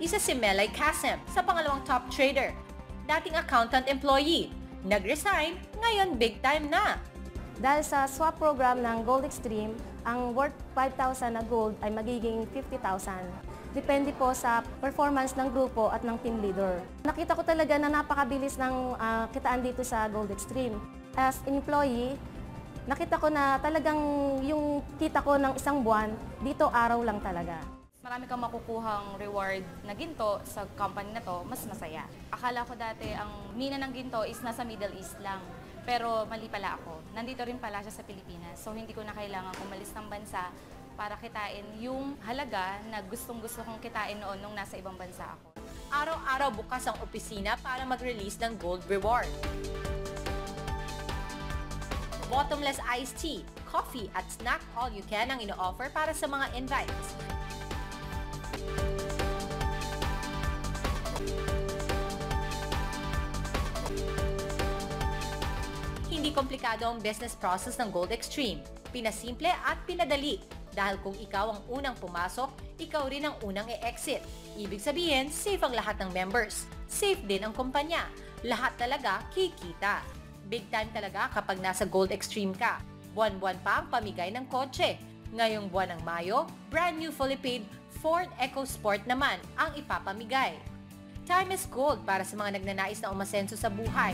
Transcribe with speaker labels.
Speaker 1: Isa si Melay Kasem sa pangalawang top trader. Dating accountant employee. Nag-resign, ngayon big time na.
Speaker 2: Dahil sa swap program ng Gold Extreme, ang worth 5,000 na gold ay magiging 50,000. Depende po sa performance ng grupo at ng team leader. Nakita ko talaga na napakabilis ng kitaan dito sa Gold Extreme. As employee, nakita ko na talagang yung kita ko ng isang buwan, dito araw lang talaga.
Speaker 3: Marami kang makukuhang reward na ginto sa company na to, mas masaya. Akala ko dati ang mina ng ginto is nasa Middle East lang. Pero mali pala ako. Nandito rin pala siya sa Pilipinas. So hindi ko na kailangan umalis ng bansa para kitain yung halaga na gustong-gusto kong kitain noon nung nasa ibang bansa ako.
Speaker 1: Araw-araw bukas ang opisina para mag-release ng gold reward. Bottomless iced tea, coffee at snack all you can ang ino-offer para sa mga invites. Hindi komplikado ang business process ng Gold Extreme. Pinasimple at pinadali. Dahil kung ikaw ang unang pumasok, ikaw rin ang unang e-exit. Ibig sabihin, safe ang lahat ng members. Safe din ang kumpanya. Lahat talaga kikita. Big time talaga kapag nasa Gold Extreme ka. Buwan-buwan pa ang pamigay ng kotse. Ngayong buwan ng Mayo, brand new fully paid Ford EcoSport naman ang ipapamigay. Time is gold para sa mga nagnanais na umasenso sa buhay.